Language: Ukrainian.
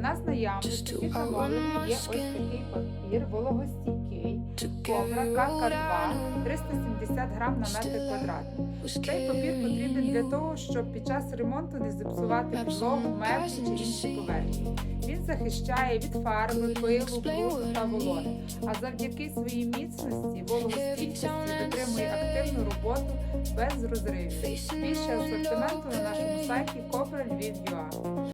нас в наявності під замовлення є ось такий папір вологостійкий Кобра КК2 370 грам на метр квадратний. Цей папір потрібен для того, щоб під час ремонту не зіпсувати підлогу, меблі чи інші поверхні. Він захищає від фарби, пилу, бруду та вологи, а завдяки своїй міцності, вологостійкості витримує активну роботу без розривів. Більше асортименту на нашому сайті Cobra Lviv.ua.